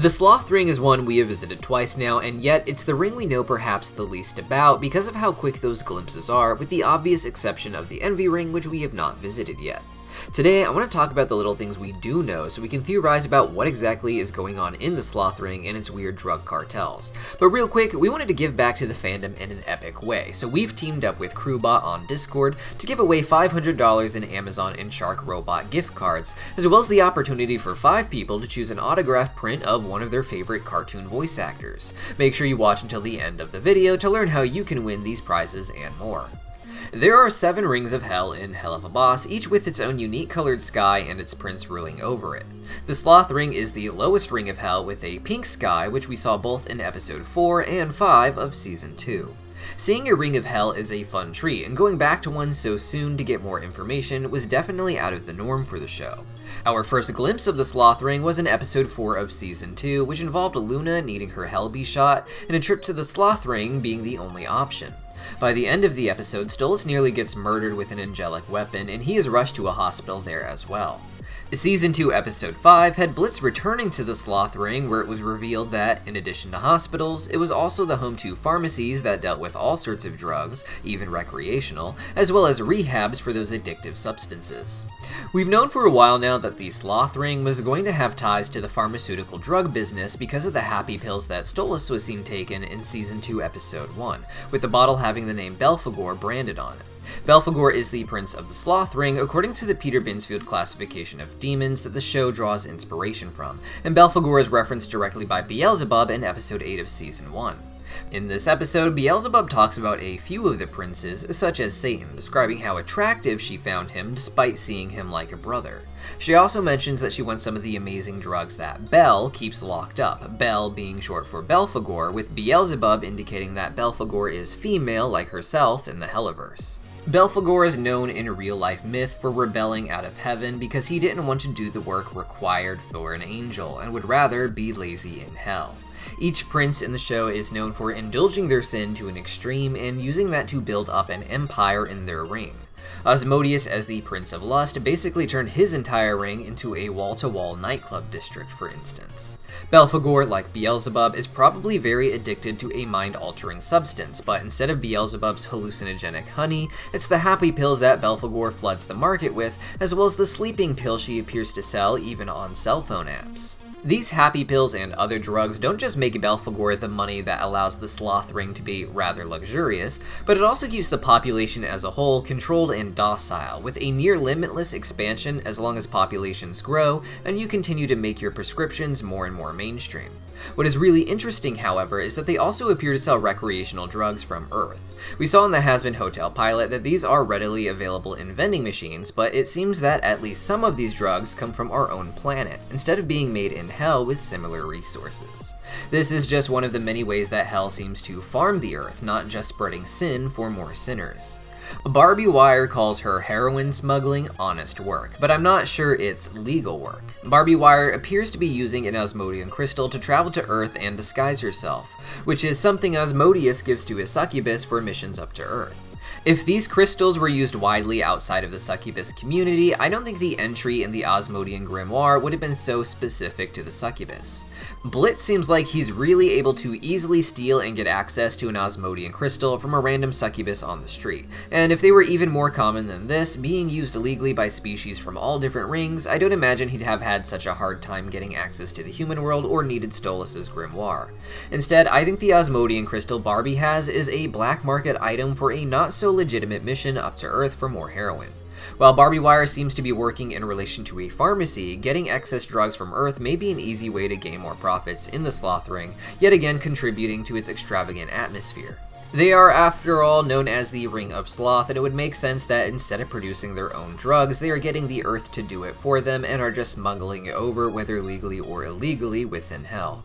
The Sloth Ring is one we have visited twice now, and yet it's the ring we know perhaps the least about because of how quick those glimpses are, with the obvious exception of the Envy Ring, which we have not visited yet. Today, I want to talk about the little things we do know so we can theorize about what exactly is going on in the Sloth Ring and its weird drug cartels. But real quick, we wanted to give back to the fandom in an epic way, so we've teamed up with Crewbot on Discord to give away $500 in Amazon and Shark Robot gift cards, as well as the opportunity for 5 people to choose an autographed print of one of their favorite cartoon voice actors. Make sure you watch until the end of the video to learn how you can win these prizes and more. There are 7 rings of hell in Helluva Boss, each with its own unique colored sky and its prince ruling over it. The Sloth Ring is the lowest ring of hell with a pink sky, which we saw both in episode 4 and 5 of season 2. Seeing a ring of hell is a fun treat, and going back to one so soon to get more information was definitely out of the norm for the show. Our first glimpse of the Sloth Ring was in episode 4 of season 2, which involved Luna needing her Hellbee shot and a trip to the Sloth Ring being the only option. By the end of the episode, Stolas nearly gets murdered with an angelic weapon, and he is rushed to a hospital there as well. Season 2 episode 5 had Blitz returning to the Sloth Ring, where it was revealed that, in addition to hospitals, it was also the home to pharmacies that dealt with all sorts of drugs, even recreational, as well as rehabs for those addictive substances. We've known for a while now that the Sloth Ring was going to have ties to the pharmaceutical drug business because of the happy pills that Stolas was seen taking in Season 2 episode 1, with the bottle having the name Belphegor branded on it. Belphegor is the prince of the Sloth Ring according to the Peter Binsfield classification of demons that the show draws inspiration from, and Belphegor is referenced directly by Beelzebub in episode 8 of season 1. In this episode, Beelzebub talks about a few of the princes, such as Satan, describing how attractive she found him despite seeing him like a brother. She also mentions that she wants some of the amazing drugs that Bel keeps locked up, Bel being short for Belphegor, with Beelzebub indicating that Belphegor is female like herself in the Helliverse. Belphegor is known in real-life myth for rebelling out of heaven because he didn't want to do the work required for an angel and would rather be lazy in hell. Each prince in the show is known for indulging their sin to an extreme and using that to build up an empire in their ring. Asmodeus, as the Prince of Lust, basically turned his entire ring into a wall-to-wall nightclub district, for instance. Belphegor, like Beelzebub, is probably very addicted to a mind-altering substance, but instead of Beelzebub's hallucinogenic honey, it's the happy pills that Belphegor floods the market with, as well as the sleeping pills she appears to sell even on cell phone apps. These happy pills and other drugs don't just make Belphegor the money that allows the Sloth Ring to be rather luxurious, but it also keeps the population as a whole controlled and docile, with a near limitless expansion as long as populations grow and you continue to make your prescriptions more and more mainstream. What is really interesting, however, is that they also appear to sell recreational drugs from Earth. We saw in the Hazbin Hotel pilot that these are readily available in vending machines, but it seems that at least some of these drugs come from our own planet, instead of being made in Hell with similar resources. This is just one of the many ways that Hell seems to farm the Earth, not just spreading sin for more sinners. Barbie Wire calls her heroin smuggling honest work, but I'm not sure it's legal work. Barbie Wire appears to be using an Asmodean crystal to travel to Earth and disguise herself, which is something Asmodeus gives to his succubus for missions up to Earth. If these crystals were used widely outside of the succubus community, I don't think the entry in the Asmodean grimoire would have been so specific to the succubus. Blitz seems like he's really able to easily steal and get access to an Asmodean crystal from a random succubus on the street, and if they were even more common than this, being used illegally by species from all different rings, I don't imagine he'd have had such a hard time getting access to the human world or needed Stolas' grimoire. Instead, I think the Asmodean crystal Barbie has is a black market item for a not so legitimate mission up to Earth for more heroin. While Barbie Wire seems to be working in relation to a pharmacy, getting excess drugs from Earth may be an easy way to gain more profits in the Sloth Ring, yet again contributing to its extravagant atmosphere. They are, after all, known as the Ring of Sloth, and it would make sense that instead of producing their own drugs, they are getting the Earth to do it for them and are just smuggling it over, whether legally or illegally, within Hell.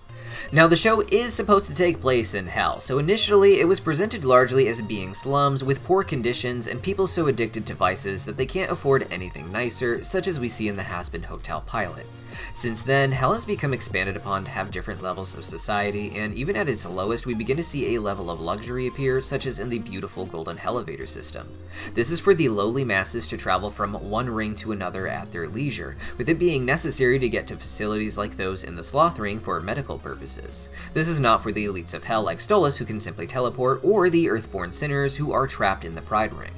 Now, the show is supposed to take place in Hell, so initially it was presented largely as being slums with poor conditions and people so addicted to vices that they can't afford anything nicer, such as we see in the Hazbin Hotel pilot. Since then, hell has become expanded upon to have different levels of society, and even at its lowest, we begin to see a level of luxury appear, such as in the beautiful golden elevator system. This is for the lowly masses to travel from one ring to another at their leisure, with it being necessary to get to facilities like those in the Sloth Ring for medical purposes. This is not for the elites of hell like Stolas, who can simply teleport, or the earthborn sinners who are trapped in the Pride Ring.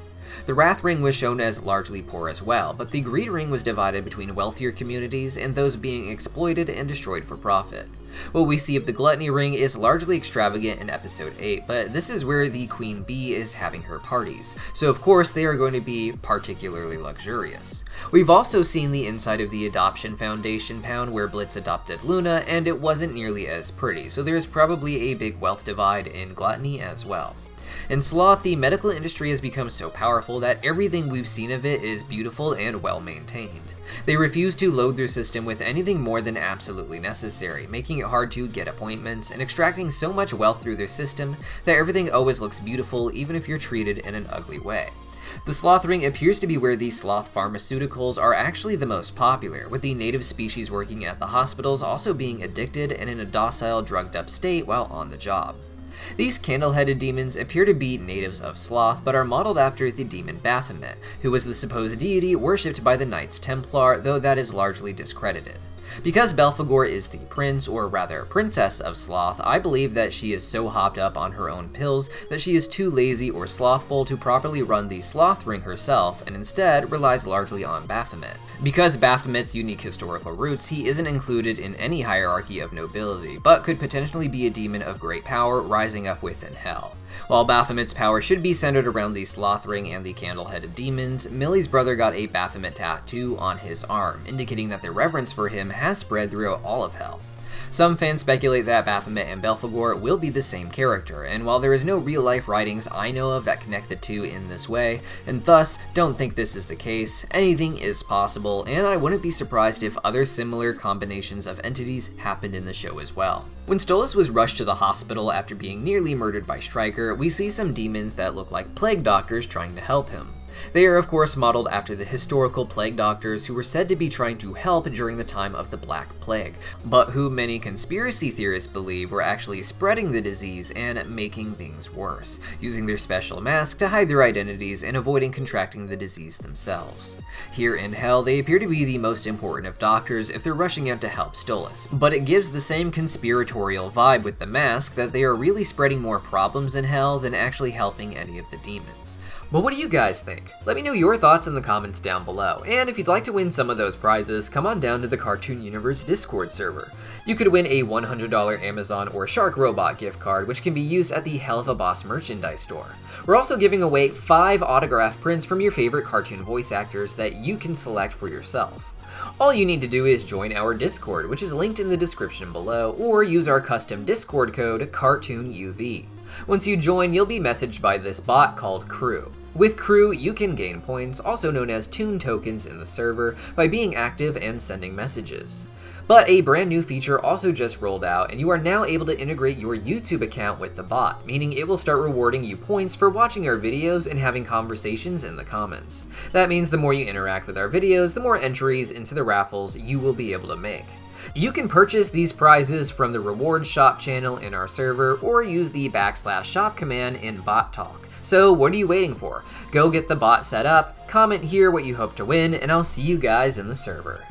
The Wrath Ring was shown as largely poor as well, but the Greed Ring was divided between wealthier communities and those being exploited and destroyed for profit. What we see of the Gluttony Ring is largely extravagant in episode 8, but this is where the Queen Bee is having her parties, so of course they are going to be particularly luxurious. We've also seen the inside of the Adoption Foundation pound where Blitz adopted Luna, and it wasn't nearly as pretty, so there's probably a big wealth divide in Gluttony as well. In Sloth, the medical industry has become so powerful that everything we've seen of it is beautiful and well maintained. They refuse to load their system with anything more than absolutely necessary, making it hard to get appointments and extracting so much wealth through their system that everything always looks beautiful even if you're treated in an ugly way. The Sloth Ring appears to be where the sloth pharmaceuticals are actually the most popular, with the native species working at the hospitals also being addicted and in a docile, drugged-up state while on the job. These candle-headed demons appear to be natives of Sloth, but are modeled after the demon Baphomet, who was the supposed deity worshipped by the Knights Templar, though that is largely discredited. Because Belphegor is the prince, or rather princess of Sloth, I believe that she is so hopped up on her own pills that she is too lazy or slothful to properly run the Sloth Ring herself, and instead relies largely on Baphomet. Because Baphomet's unique historical roots, he isn't included in any hierarchy of nobility, but could potentially be a demon of great power rising up within hell. While Baphomet's power should be centered around the Sloth Ring and the candle-headed demons, Millie's brother got a Baphomet tattoo on his arm, indicating that their reverence for him has spread throughout all of hell. Some fans speculate that Baphomet and Belphegor will be the same character, and while there is no real-life writings I know of that connect the two in this way, and thus don't think this is the case, anything is possible, and I wouldn't be surprised if other similar combinations of entities happened in the show as well. When Stolas was rushed to the hospital after being nearly murdered by Stryker, we see some demons that look like plague doctors trying to help him. They are of course modeled after the historical plague doctors who were said to be trying to help during the time of the Black Plague, but who many conspiracy theorists believe were actually spreading the disease and making things worse, using their special mask to hide their identities and avoiding contracting the disease themselves. Here in Hell, they appear to be the most important of doctors if they're rushing out to help Stolas, but it gives the same conspiratorial vibe with the mask that they are really spreading more problems in Hell than actually helping any of the demons. But what do you guys think? Let me know your thoughts in the comments down below, and if you'd like to win some of those prizes, come on down to the Cartoon Universe Discord server. You could win a $100 Amazon or Shark Robot gift card, which can be used at the Helluva Boss merchandise store. We're also giving away 5 autograph prints from your favorite cartoon voice actors that you can select for yourself. All you need to do is join our Discord, which is linked in the description below, or use our custom Discord code CartoonUV. Once you join, you'll be messaged by this bot called Crew. With Crew, you can gain points, also known as Toon Tokens in the server, by being active and sending messages. But a brand new feature also just rolled out, and you are now able to integrate your YouTube account with the bot, meaning it will start rewarding you points for watching our videos and having conversations in the comments. That means the more you interact with our videos, the more entries into the raffles you will be able to make. You can purchase these prizes from the Rewards Shop channel in our server, or use the \shop command in Bot Talk. So what are you waiting for? Go get the bot set up, comment here what you hope to win, and I'll see you guys in the server.